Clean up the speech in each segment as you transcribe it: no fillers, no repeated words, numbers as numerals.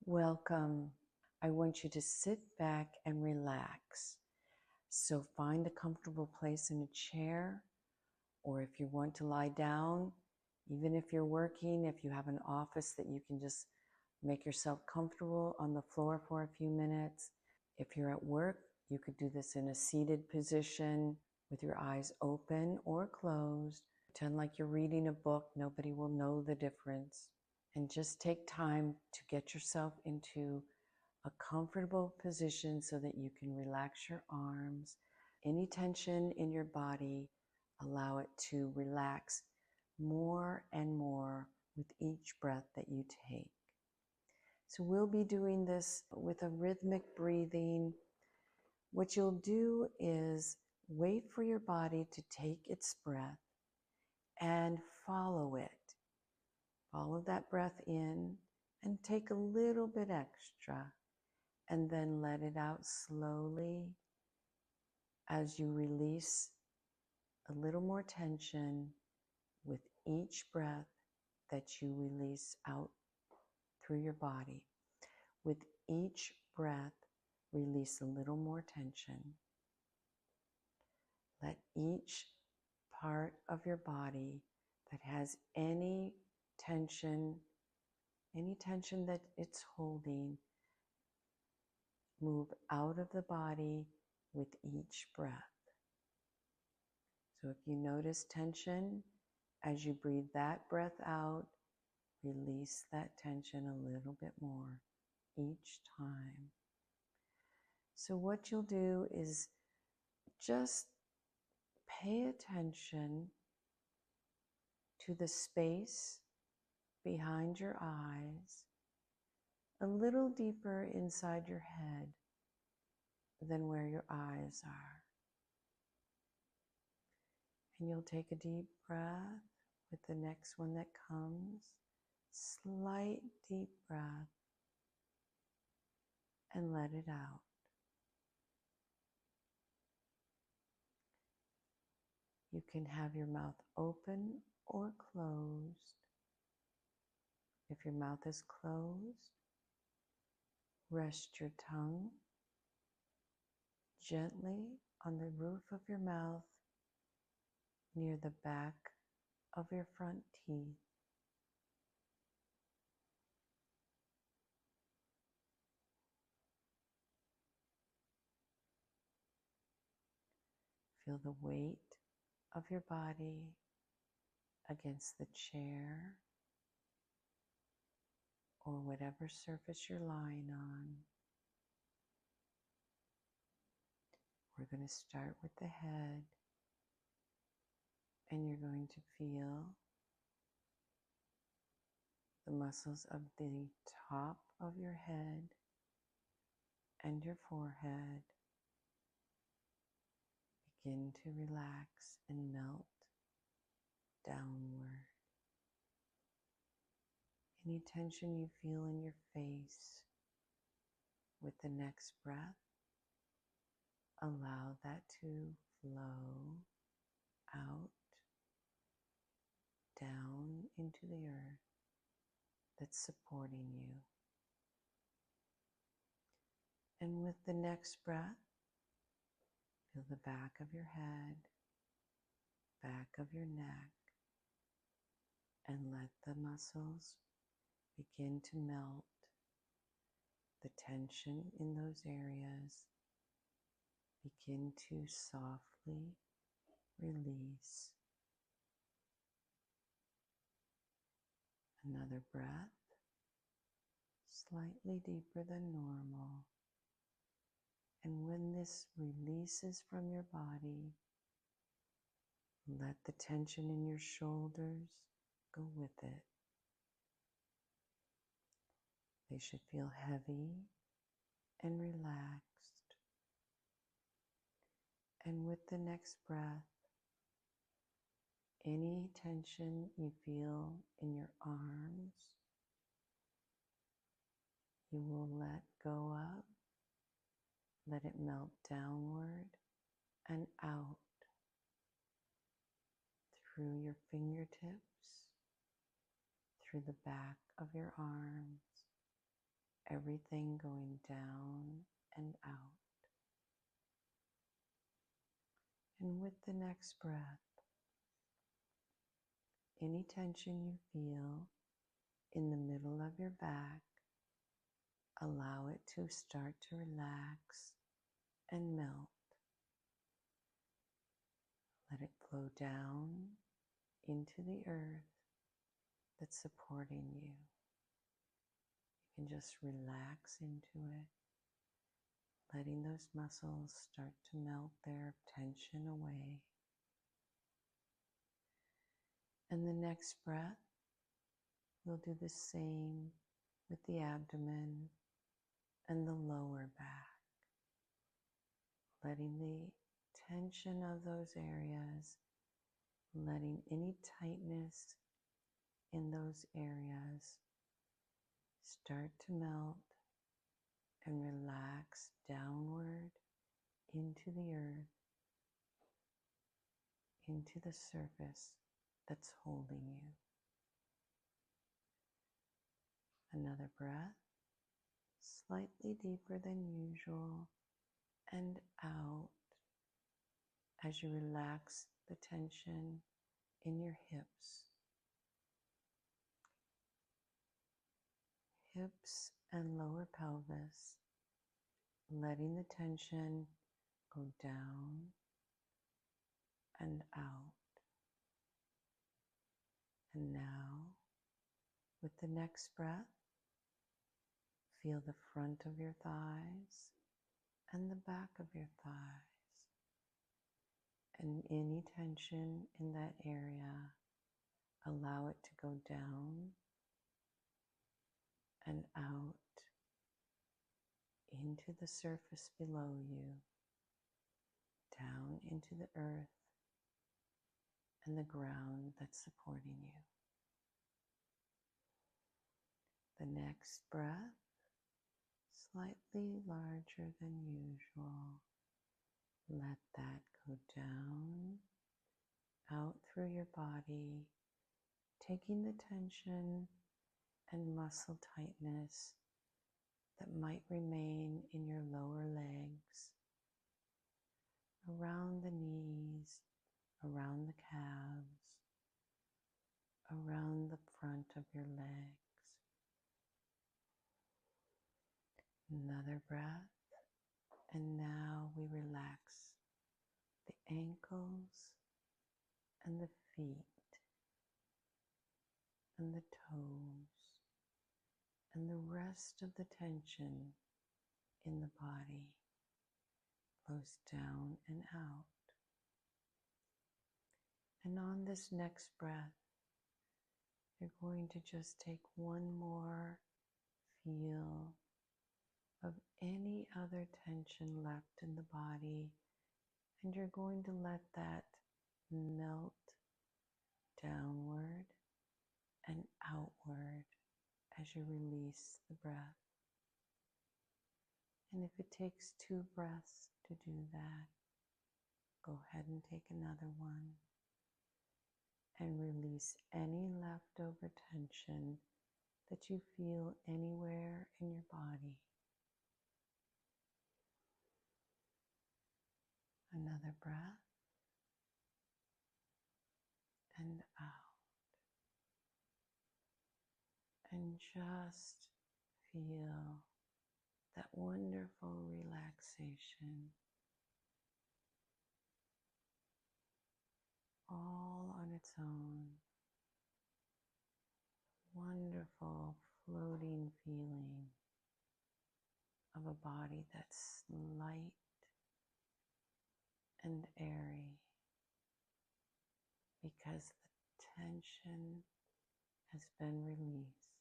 Welcome. I want you to sit back and relax. So find a comfortable place in a chair, or if you want to lie down, even if you're working, if you have an office that you can just make yourself comfortable on the floor for a few minutes. If you're at work, you could do this in a seated position with your eyes open or closed. Pretend like you're reading a book. Nobody will know the difference. And just take time to get yourself into a comfortable position so that you can relax your arms. Any tension in your body, allow it to relax more and more with each breath that you take. So we'll be doing this with a rhythmic breathing. What you'll do is wait for your body to take its breath and follow it. Follow that breath in and take a little bit extra, and then let it out slowly as you release a little more tension with each breath that you release out through your body. With each breath, release a little more tension. Let each part of your body that has any tension that it's holding, move out of the body with each breath. So if you notice tension, as you breathe that breath out, release that tension a little bit more each time. So what you'll do is just pay attention to the space behind your eyes, a little deeper inside your head than where your eyes are. And you'll take a deep breath with the next one that comes. Slight deep breath and let it out. You can have your mouth open or closed. If your mouth is closed, rest your tongue gently on the roof of your mouth near the back of your front teeth. Feel the weight of your body against the chair or whatever surface you're lying on. We're going to start with the head, and you're going to feel the muscles of the top of your head and your forehead begin to relax and melt downward. Any tension you feel in your face, with the next breath, allow that to flow out, down into the earth that's supporting you. And with the next breath, feel the back of your head, back of your neck, and let the muscles begin to melt. The tension in those areas begin to softly release. Another breath, slightly deeper than normal. And when this releases from your body, let the tension in your shoulders go with it. They should feel heavy and relaxed. And with the next breath, any tension you feel in your arms, you will let go of, let it melt downward and out through your fingertips, through the back of your arms, everything going down and out. And with the next breath, any tension you feel in the middle of your back, allow it to start to relax and melt. Let it flow down into the earth that's supporting you. You can just relax into it, letting those muscles start to melt their tension away. And the next breath, we'll do the same with the abdomen and the lower back, letting the tension of those areas, letting any tightness in those areas start to melt and relax downward into the earth, into the surface that's holding you. Another breath, slightly deeper than usual, and out as you relax the tension in your hips. Hips and lower pelvis, letting the tension go down and out. And now, with the next breath, feel the front of your thighs and the back of your thighs. And any tension in that area, allow it to go down and out into the surface below you, down into the earth and the ground that's supporting you. The next breath, slightly larger than usual. Let that go down, out through your body, taking the tension and muscle tightness that might remain in your lower legs, around the knees, around the calves, around the front of your legs. Another breath, and now we relax the ankles and the feet and the toes and the rest of the tension in the body flows down and out. And on this next breath, you're going to just take one more feel of any other tension left in the body, and you're going to let that melt downward and outward as you release the breath. And if it takes 2 breaths to do that, go ahead and take another one and release any leftover tension that you feel anywhere in your body. Another breath and out. And just feel that wonderful relaxation all on its own. Wonderful floating feeling of a body that's light and airy because the tension has been released.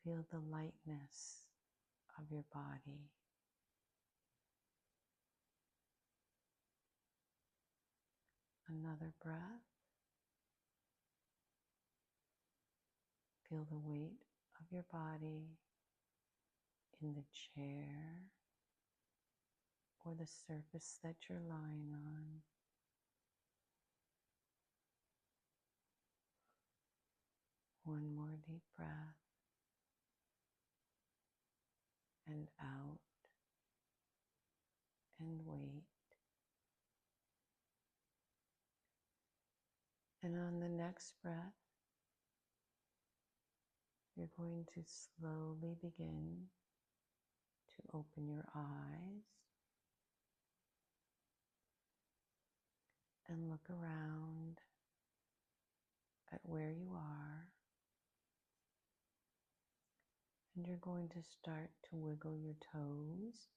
Feel the lightness of your body. Another breath. Feel the weight of your body in the chair or the surface that you're lying on. One more deep breath. and out and wait. And on the next breath, you're going to slowly begin to open your eyes and look around at where you are. And you're going to start to wiggle your toes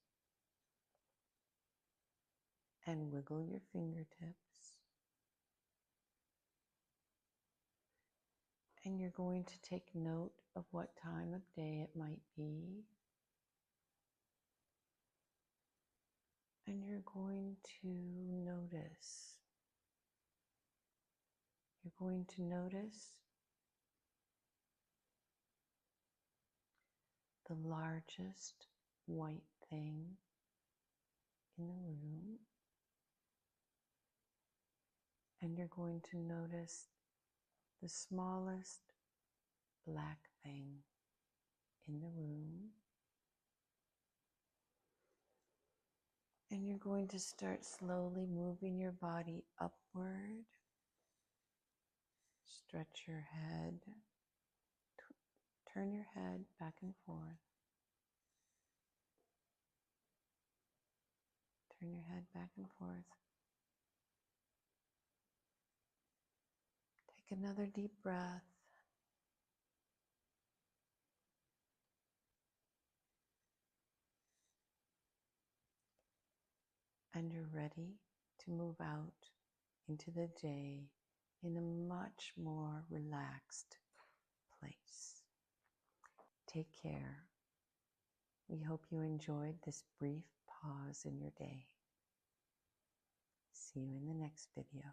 and wiggle your fingertips. And you're going to take note of what time of day it might be. And you're going to notice. You're going to notice the largest white thing in the room. And you're going to notice the smallest black thing in the room. And you're going to start slowly moving your body upward. Stretch your head. Turn your head back and forth. Turn your head back and forth. Take another deep breath. And you're ready to move out into the day in a much more relaxed place. Take care. We hope you enjoyed this brief pause in your day. See you in the next video.